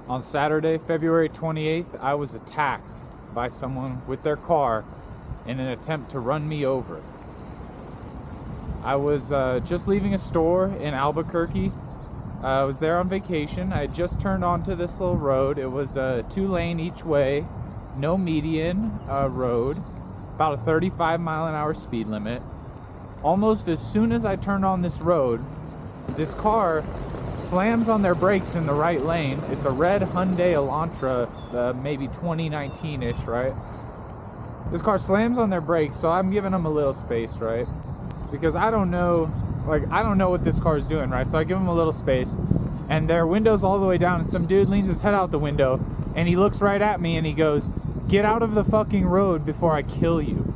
On Saturday, February 28th, I was attacked by someone with their car in an attempt to run me over. I was just leaving a store in Albuquerque. I was there on vacation. I had just turned onto this little road. It was 2-lane each way, no median road, about a 35-mile-an-hour speed limit. Almost as soon as I turned on this road, this car slams on their brakes in the right lane. It's a red Hyundai Elantra, maybe 2019-ish, right? This car slams on their brakes, so I'm giving them a little space, right? Because I don't know what this car is doing, right? So I give them a little space, and their window's all the way down, and some dude leans his head out the window, and he looks right at me, and he goes, "Get out of the fucking road before I kill you."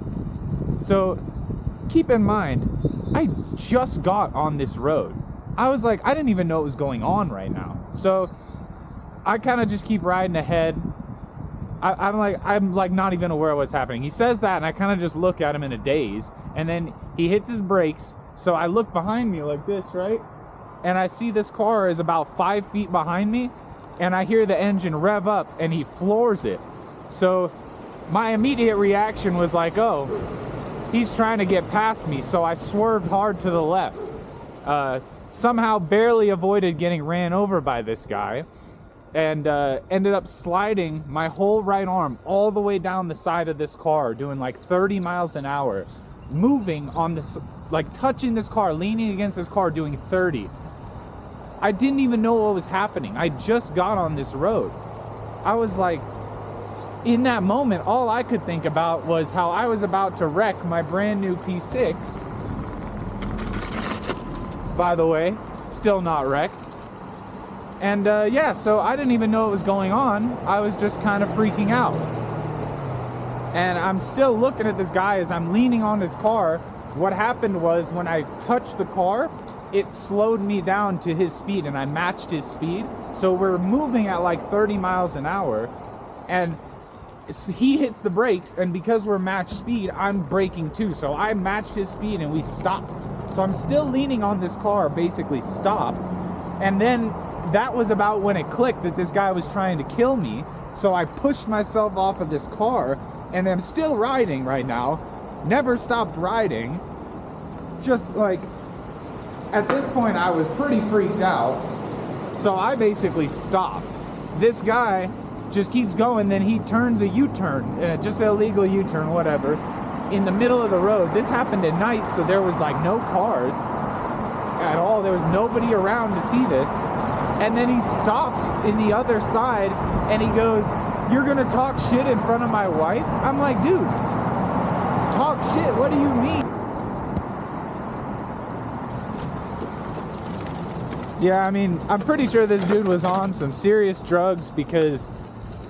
So keep in mind, I just got on this road. I was like, I didn't even know what was going on right now. So I kind of just keep riding ahead. I'm like not even aware of what's happening. He says that, and I kind of just look at him in a daze, and then he hits his brakes. So I look behind me like this, right? And I see this car is about 5 feet behind me, and I hear the engine rev up, and he floors it. So my immediate reaction was like, oh, he's trying to get past me. So I swerved hard to the left. Somehow barely avoided getting ran over by this guy, and ended up sliding my whole right arm all the way down the side of this car, doing like 30 miles an hour, moving on this, like touching this car, leaning against this car, doing 30. I didn't even know what was happening. I just got on this road. I was like, in that moment, all I could think about was how I was about to wreck my brand new P6. By the way, still not wrecked. And yeah, so I didn't even know what was going on. I was just kind of freaking out. And I'm still looking at this guy as I'm leaning on his car. What happened was when I touched the car, it slowed me down to his speed, and I matched his speed. So we're moving at like 30 miles an hour, and he hits the brakes, and because we're matched speed, I'm braking too. So I matched his speed and we stopped. So I'm still leaning on this car, basically stopped. And then that was about when it clicked that this guy was trying to kill me. So I pushed myself off of this car, and I'm still riding right now. Never stopped riding. Just like, at this point I was pretty freaked out. So I basically stopped. This guy just keeps going, then he turns a U-turn, just an illegal U-turn, whatever, in the middle of the road. This happened at night, so there was like no cars at all. There was nobody around to see this. And then he stops in the other side, and he goes, "You're gonna talk shit in front of my wife?" I'm like, dude, talk shit? What do you mean? Yeah, I mean, I'm pretty sure this dude was on some serious drugs, because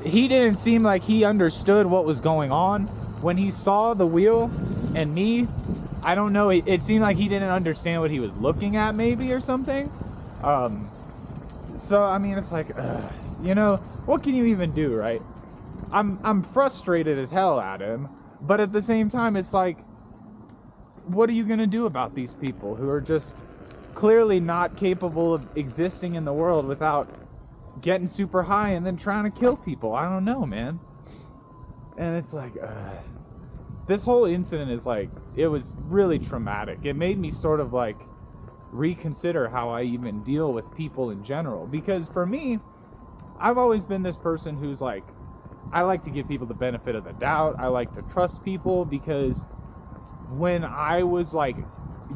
he didn't seem like he understood what was going on. When he saw the wheel and me, I don't know, it seemed like he didn't understand what he was looking at, maybe, or something. So, I mean, it's like, you know, what can you even do, right? I'm frustrated as hell at him, but at the same time, it's like, what are you gonna do about these people who are just clearly not capable of existing in the world without getting super high and then trying to kill people? I don't know, man. And it's like, this whole incident is like, it was really traumatic. It made me sort of like reconsider how I even deal with people in general. Because for me, I've always been this person who's like, I like to give people the benefit of the doubt. I like to trust people, because when I was like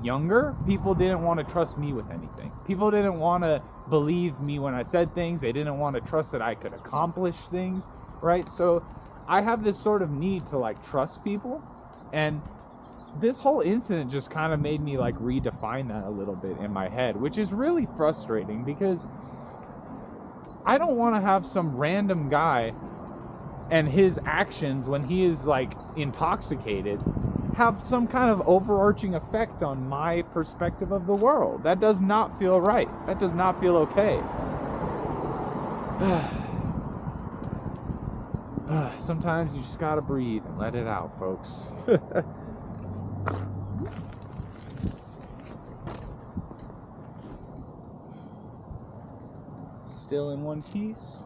younger, people didn't want to trust me with anything. People didn't want to believe me when I said things. They didn't want to trust that I could accomplish things, right? So I have this sort of need to like trust people, and this whole incident just kind of made me like redefine that a little bit in my head, which is really frustrating, because I don't want to have some random guy and his actions when he is like intoxicated have some kind of overarching effect on my perspective of the world. That does not feel right. That does not feel okay. Sometimes you just gotta breathe and let it out, folks. Still in one piece.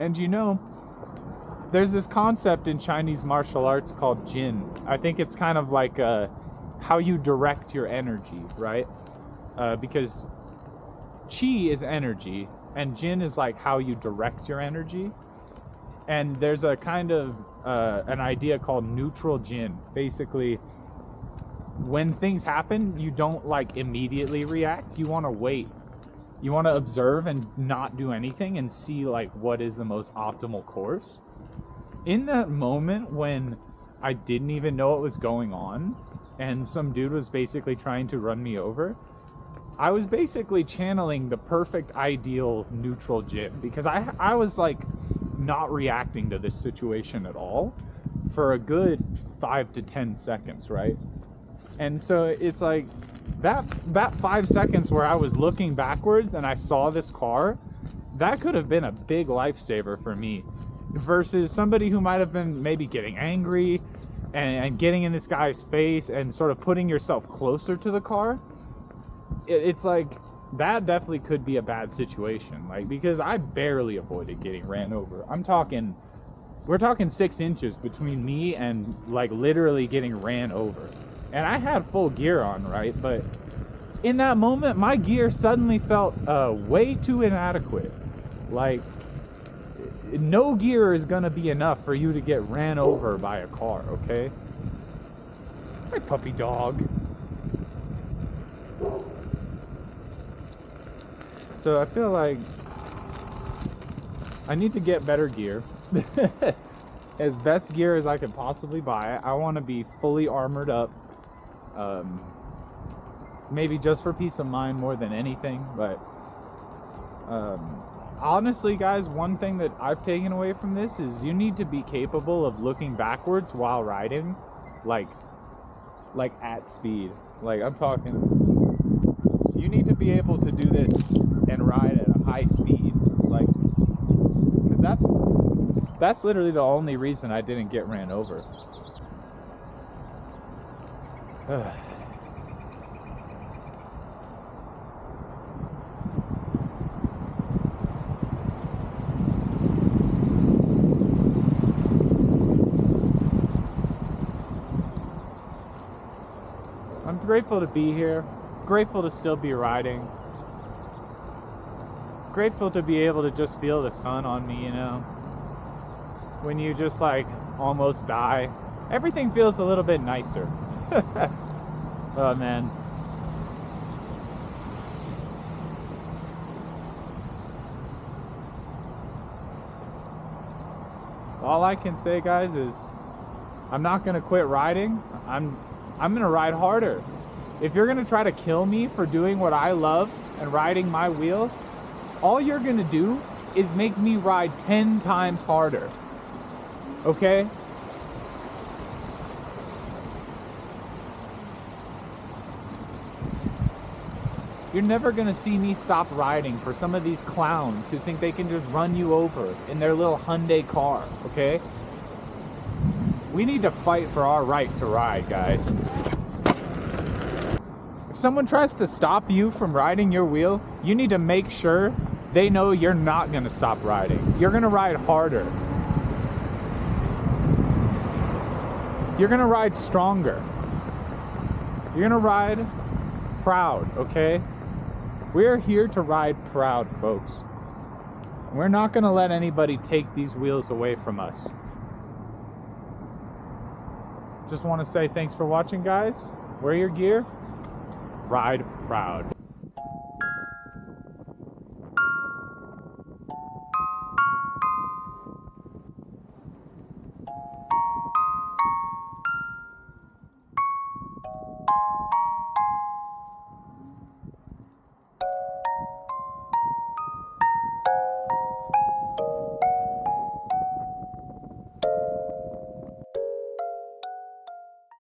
And you know, there's this concept in Chinese martial arts called Jin. I think it's kind of like how you direct your energy, right? Because Qi is energy, and Jin is like how you direct your energy. And there's a kind of an idea called neutral Jin. Basically, when things happen, you don't like immediately react. You want to wait. You want to observe and not do anything and see like what is the most optimal course. In that moment when I didn't even know what was going on and some dude was basically trying to run me over, I was basically channeling the perfect ideal neutral Jin, because I was like not reacting to this situation at all for a good 5 to 10 seconds, right? And so it's like that 5 seconds where I was looking backwards and I saw this car, that could have been a big lifesaver for me, versus somebody who might have been maybe getting angry and getting in this guy's face and sort of putting yourself closer to the car. It's like that definitely could be a bad situation, like, because I barely avoided getting ran over. We're talking 6 inches between me and like literally getting ran over. And I had full gear on, right? But in that moment, my gear suddenly felt way too inadequate. Like, no gear is gonna be enough for you to get ran over by a car, okay? My puppy dog. So I feel like I need to get better gear. As best gear as I could possibly buy. I want to be fully armored up. Maybe just for peace of mind more than anything, but honestly, guys, one thing that I've taken away from this is you need to be capable of looking backwards while riding, like at speed. Like, I'm talking, you need to be able to do this and ride at a high speed, like, because that's literally the only reason I didn't get ran over. I'm grateful to be here, grateful to still be riding, grateful to be able to just feel the sun on me, you know? When you just like almost die, everything feels a little bit nicer. Oh man. All I can say, guys, is I'm not gonna quit riding. I'm gonna ride harder. If you're gonna try to kill me for doing what I love and riding my wheel, all you're gonna do is make me ride 10 times harder. Okay? You're never gonna see me stop riding for some of these clowns who think they can just run you over in their little Hyundai car, okay? We need to fight for our right to ride, guys. If someone tries to stop you from riding your wheel, you need to make sure they know you're not gonna stop riding. You're gonna ride harder. You're gonna ride stronger. You're gonna ride proud, okay? We're here to ride proud, folks. We're not gonna let anybody take these wheels away from us. Just want to say thanks for watching, guys. Wear your gear. Ride proud.